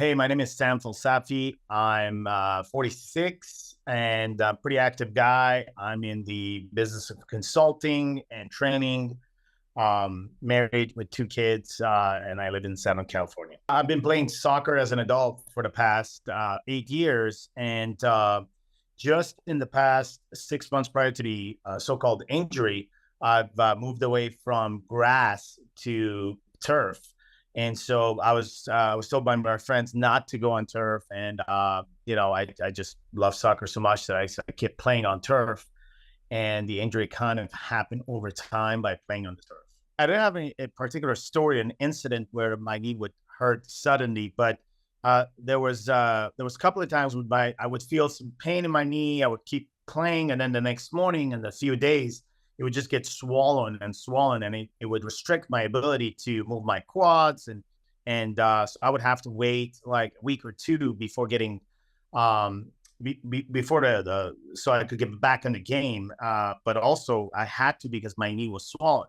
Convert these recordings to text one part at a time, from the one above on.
Hey, my name is Sam Falsafi. I'm 46 and a pretty active guy. I'm in the business of consulting and training, married with two kids, and I live in Southern California. I've been playing soccer as an adult for the past 8 years. And just in the past 6 months prior to the so-called injury, I've moved away from grass to turf. And so I was told by my friends not to go on turf, and I just love soccer so much that I kept playing on turf, and the injury kind of happened over time by playing on the turf. I didn't have a particular story, an incident where my knee would hurt suddenly, but there was a couple of times with I would feel some pain in my knee. I would keep playing, and then the next morning and a few days, it would just get swollen and swollen, and it would restrict my ability to move my quads, and so I would have to wait like a week or two before getting before the so I could get back in the game. But also I had to because my knee was swollen.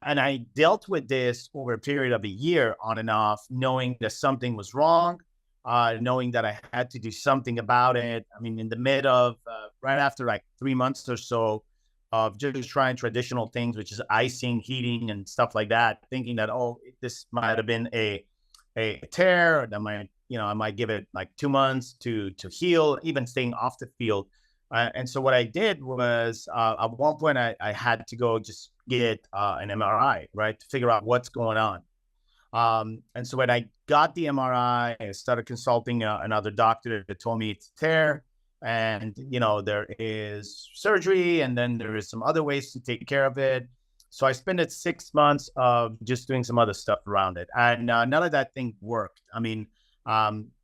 And I dealt with this over a period of a year on and off, knowing that something was wrong, knowing that I had to do something about it. I mean, in the mid of right after like 3 months or so of just trying traditional things, which is icing, heating, and stuff like that, thinking that, oh, this might have been a tear, or that I might give it like 2 months to heal, even staying off the field. And so what I did was at one point I had to go just get an MRI, right, to figure out what's going on. And so when I got the MRI, I started consulting another doctor that told me it's a tear, and there is surgery, and then there is some other ways to take care of it. So I spent it 6 months of just doing some other stuff around it, and none of that thing worked. I mean,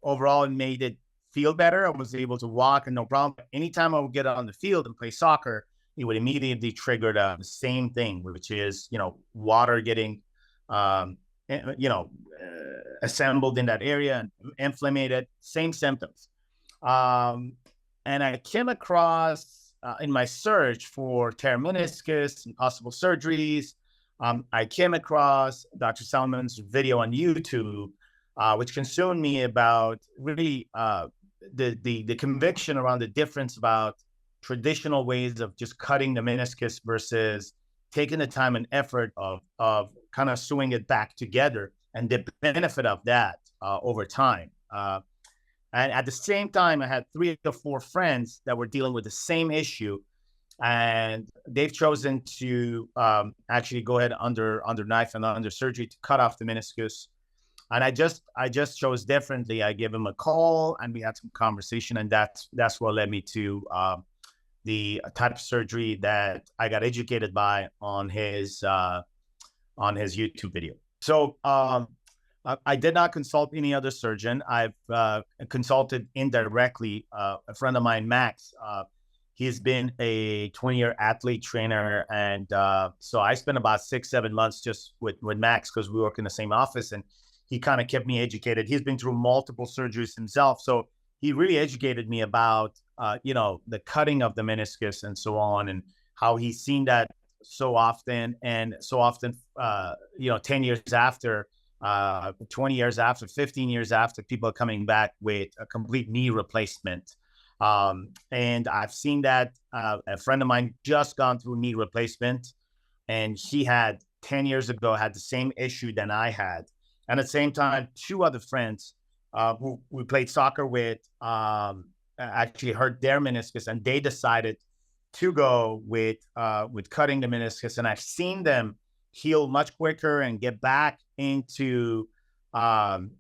overall, it made it feel better. I was able to walk and no problem. But anytime I would get out on the field and play soccer, it would immediately trigger the same thing, which is, water getting, assembled in that area and inflamed, same symptoms. And I came across in my search for tear meniscus and possible surgeries, I came across Dr. Saliman's video on YouTube, which concerned me about really the conviction around the difference about traditional ways of just cutting the meniscus versus taking the time and effort of kind of sewing it back together, and the benefit of that over time. And at the same time, I had 3 or 4 friends that were dealing with the same issue, and they've chosen to actually go ahead under knife and under surgery to cut off the meniscus. And I just chose differently. I gave him a call, and we had some conversation, and that's what led me to the type of surgery that I got educated by on his YouTube video. So I did not consult any other surgeon. I've consulted indirectly a friend of mine, Max. He's been a 20-year athlete trainer, and so I spent about 6-7 months just with Max because we work in the same office, and he kind of kept me educated. He's been through multiple surgeries himself, so he really educated me about the cutting of the meniscus and so on, and how he's seen that so often, 10 years after, 20 years after, 15 years after, people are coming back with a complete knee replacement. And I've seen that a friend of mine just gone through knee replacement, and he had 10 years ago had the same issue than I had. And at the same time, 2 other friends who we played soccer with actually hurt their meniscus, and they decided to go with cutting the meniscus. And I've seen them heal much quicker and get back into on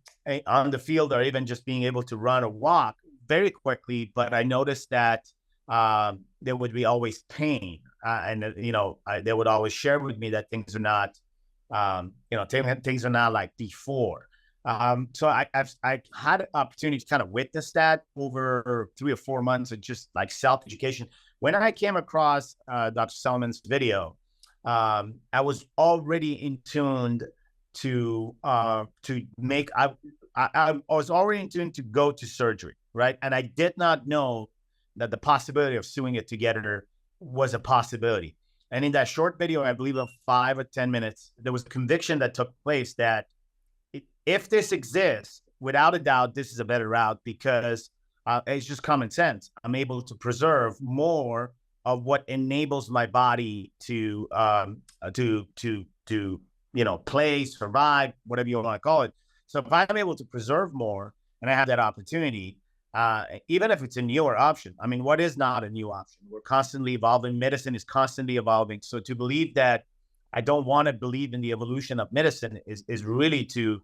the field, or even just being able to run or walk very quickly. But I noticed that there would be always pain, and they would always share with me that things are not things are not like before. So I've had an opportunity to kind of witness that over 3 or 4 months of just like self-education. When I came across Dr. Saliman's video, I was already in tuned to make. I was already in tune to go to surgery, right? And I did not know that the possibility of sewing it together was a possibility. And in that short video, I believe of 5 or 10 minutes, there was a conviction that took place that if this exists, without a doubt, this is a better route because it's just common sense. I'm able to preserve more of what enables my body to play, survive, whatever you want to call it. So if I'm able to preserve more and I have that opportunity, even if it's a newer option, I mean, what is not a new option? We're constantly evolving. Medicine is constantly evolving. So to believe that I don't want to believe in the evolution of medicine is really to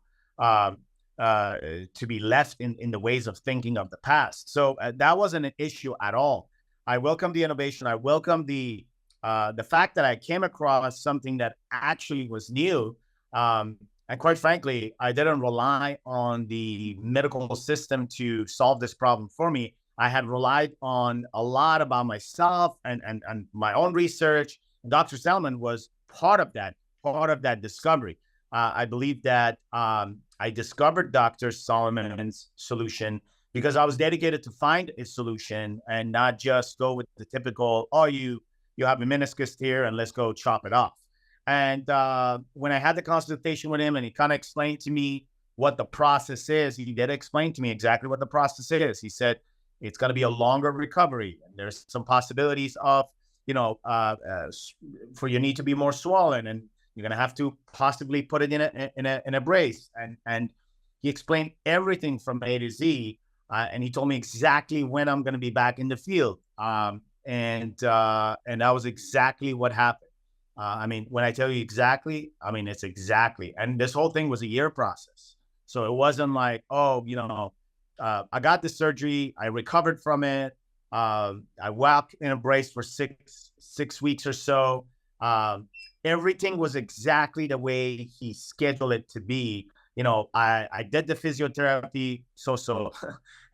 be left in the ways of thinking of the past. So that wasn't an issue at all. I welcome the innovation. I welcome the fact that I came across something that actually was new. And quite frankly, I didn't rely on the medical system to solve this problem for me. I had relied on a lot about myself and my own research. And Dr. Saliman was part of that discovery. I believe that I discovered Dr. Saliman's solution because I was dedicated to find a solution and not just go with the typical, oh, you have a meniscus here and let's go chop it off. And when I had the consultation with him and he kind of explained to me what the process is, he did explain to me exactly what the process is. He said, it's going to be a longer recovery. And there's some possibilities of, for your knee to be more swollen, and you're going to have to possibly put it in a brace. And he explained everything from A to Z. And he told me exactly when I'm going to be back in the field. And that was exactly what happened. I mean, when I tell you exactly, I mean, it's exactly. And this whole thing was a year process. So it wasn't like, oh, I got the surgery, I recovered from it. I walked in a brace for six weeks or so. Everything was exactly the way he scheduled it to be. I did the physiotherapy,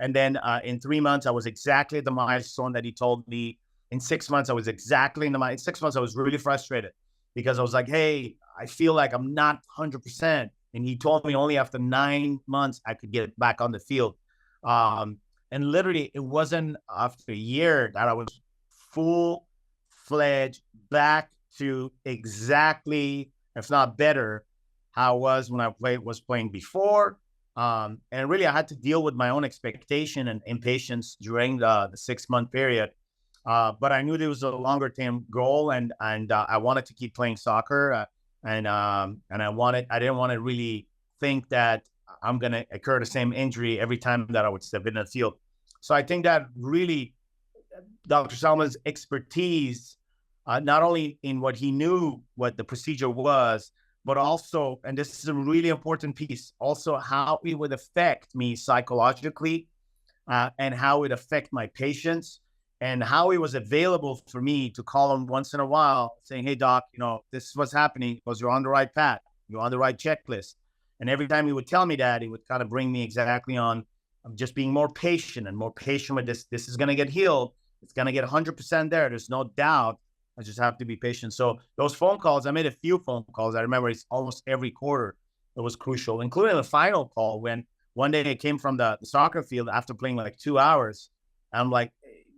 and then in 3 months, I was exactly the milestone that he told me. In 6 months, I was exactly in 6 months, I was really frustrated because I was like, hey, I feel like I'm not 100%. And he told me only after 9 months, I could get back on the field. And literally, it wasn't after a year that I was full-fledged back to exactly, if not better, how I was when I was playing before. And really, I had to deal with my own expectation and impatience during the 6-month period. But I knew there was a longer term goal, and I wanted to keep playing soccer, and I didn't want to really think that I'm going to incur the same injury every time that I would step in the field. So I think that really Dr. Saliman's expertise, not only in what he knew, what the procedure was, but also, and this is a really important piece, also how it would affect me psychologically, and how it affect my patients, and how it was available for me to call him once in a while saying, hey, doc, this is what's happening because you're on the right path. You're on the right checklist. And every time he would tell me that, he would kind of bring me exactly on just being more patient with this. This is going to get healed. It's going to get 100% there. There's no doubt. I just have to be patient. So those phone calls, I made a few phone calls. I remember it's almost every quarter. It was crucial, including the final call when one day I came from the soccer field after playing like 2 hours. I'm like,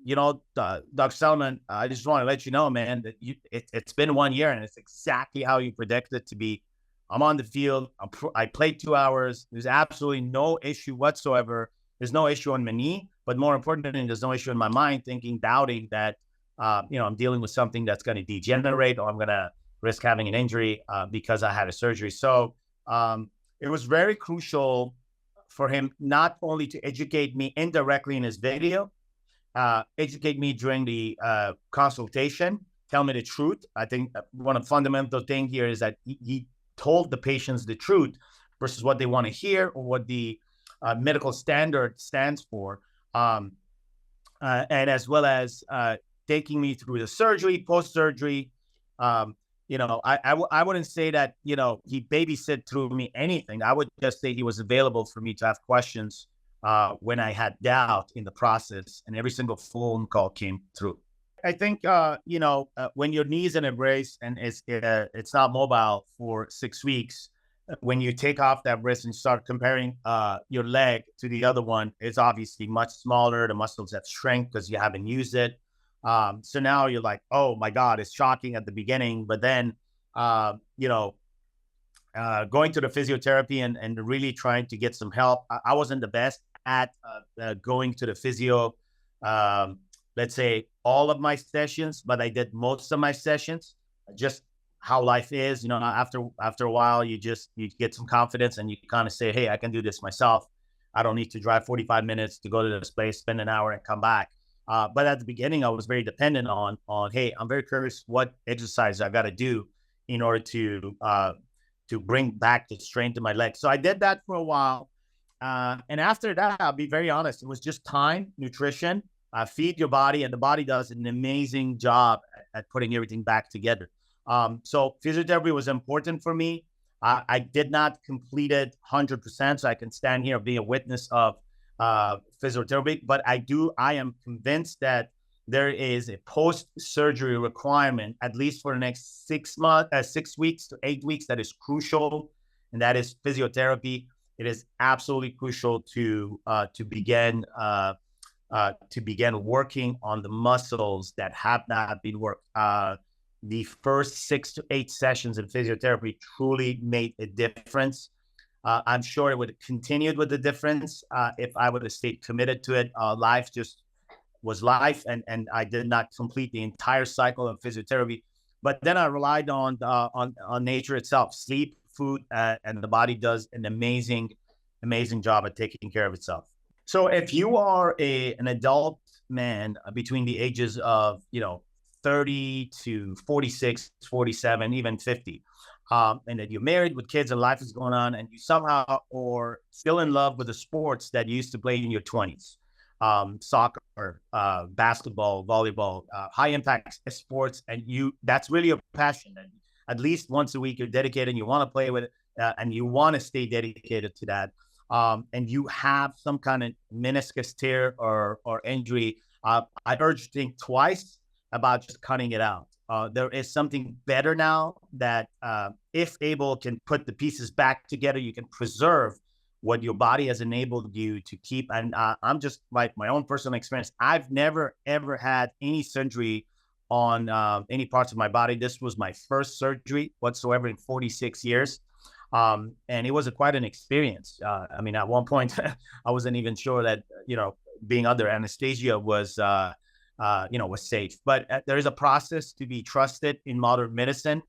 Dr. Saliman, I just want to let you know, man, that it's been 1 year and it's exactly how you predicted it to be. I'm on the field. I played 2 hours. There's absolutely no issue whatsoever. There's no issue on my knee, but more importantly, there's no issue in my mind doubting that, I'm dealing with something that's going to degenerate or I'm going to risk having an injury because I had a surgery. So it was very crucial for him not only to educate me indirectly in his video, educate me during the consultation, tell me the truth. I think one of the fundamental things here is that he told the patients the truth versus what they want to hear or what the medical standard stands for. And as well as taking me through the surgery, post-surgery. I wouldn't say that, he babysit through me anything. I would just say he was available for me to have questions when I had doubt in the process, and every single phone call came through. I think, when your knee's in a brace and it's not mobile for 6 weeks, when you take off that brace and start comparing your leg to the other one, it's obviously much smaller. The muscles have shrank because you haven't used it. So now you're like, oh my God, it's shocking at the beginning. But then, going to the physiotherapy and really trying to get some help. I wasn't the best at going to the physio, um, let's say all of my sessions, but I did most of my sessions. Just how life is, after a while, you get some confidence and you kind of say, hey, I can do this myself. I don't need to drive 45 minutes to go to this place, spend an hour and come back. But at the beginning, I was very dependent on, hey, I'm very curious what exercise I got to do in order to bring back the strength in my legs. So I did that for a while. And after that, I'll be very honest, it was just time, nutrition, feed your body, and the body does an amazing job at putting everything back together. So physiotherapy was important for me. I did not complete it 100%, so I can stand here and be a witness of physiotherapy, but I am convinced that there is a post-surgery requirement, at least for the next 6 weeks to 8 weeks, that is crucial, and that is physiotherapy. It is absolutely crucial to begin working on the muscles that have not been worked. The first 6 to 8 sessions in physiotherapy truly made a difference. I'm sure it would have continued with the difference if I would have stayed committed to it. Life just was life, and I did not complete the entire cycle of physiotherapy. But then I relied on nature itself, sleep, food, and the body does an amazing job at taking care of itself. So if you are an adult man between the ages of 30 to 46, 47, even 50, and that you're married with kids and life is going on, and you somehow are still in love with the sports that you used to play in your 20s, soccer, basketball, volleyball, high impact sports, and that's really your passion. And at least once a week you're dedicated and you want to play with it, and you want to stay dedicated to that. And you have some kind of meniscus tear or injury, I urge you to think twice about just cutting it out. There is something better now that, if able, can put the pieces back together. You can preserve what your body has enabled you to keep. And I'm just like my own personal experience. I've never, ever had any surgery on any parts of my body. This was my first surgery whatsoever in 46 years. And it was quite an experience. I mean, at one point, I wasn't even sure that, being under anesthesia was safe. But there is a process to be trusted in modern medicine,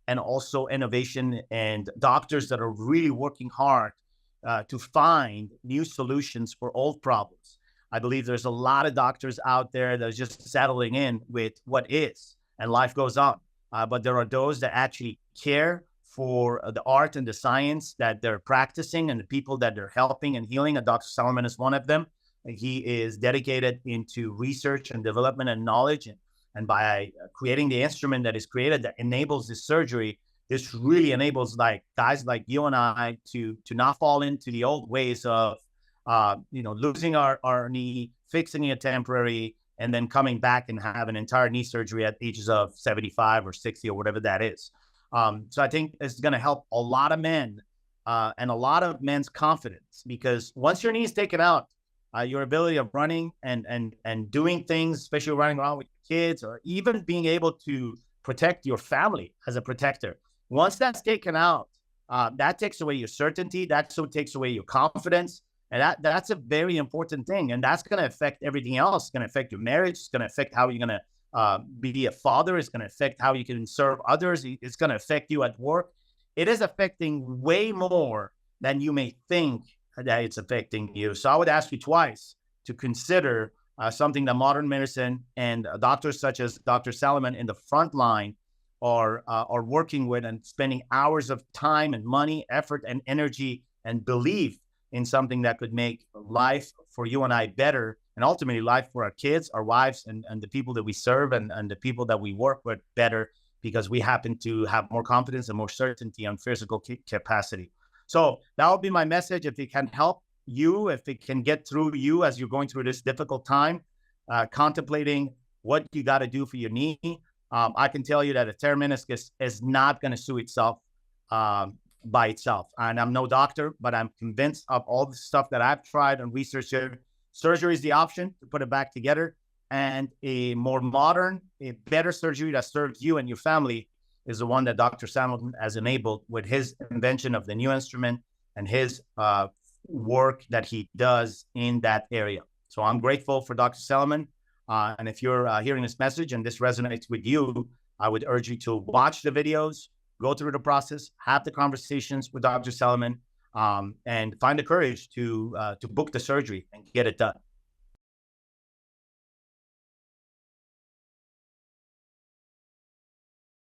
and also innovation and doctors that are really working hard to find new solutions for old problems. I believe there's a lot of doctors out there that are just settling in with what is, and life goes on. But there are those that actually care for the art and the science that they're practicing and the people that they're helping and healing. And Dr. Saliman is one of them. He is dedicated into research and development and knowledge. And by creating the instrument that is created that enables this surgery, this really enables guys like you and I to not fall into the old ways of, losing our knee, fixing it temporary, and then coming back and have an entire knee surgery at ages of 75 or 60 or whatever that is. So I think it's going to help a lot of men and a lot of men's confidence, because once your knee is taken out, your ability of running and doing things, especially running around with kids, or even being able to protect your family as a protector, once that's taken out, that takes away your certainty. That so takes away your confidence. And that's a very important thing. And that's going to affect everything else. It's going to affect your marriage. It's going to affect how you're going to be a father. It's going to affect how you can serve others. It's going to affect you at work. It is affecting way more than you may think that it's affecting you. So I would ask you twice to consider something that modern medicine and doctors such as Dr. Saliman in the front line are working with, and spending hours of time and money, effort and energy and belief in something that could make life for you and I better, and ultimately life for our kids, our wives, and the people that we serve and the people that we work with better, because we happen to have more confidence and more certainty on physical capacity. So that would be my message. If it can help you, if it can get through you as you're going through this difficult time, contemplating what you got to do for your knee, I can tell you that a tear meniscus is not going to sue itself by itself. And I'm no doctor, but I'm convinced of all the stuff that I've tried and researched here. Surgery is the option to put it back together, and a more modern, a better surgery that serves you and your family is the one that Dr. Saliman has enabled with his invention of the new instrument and his work that he does in that area. So I'm grateful for Dr. Saliman. And if you're hearing this message and this resonates with you, I would urge you to watch the videos, go through the process, have the conversations with Dr. Saliman, and find the courage to book the surgery and get it done.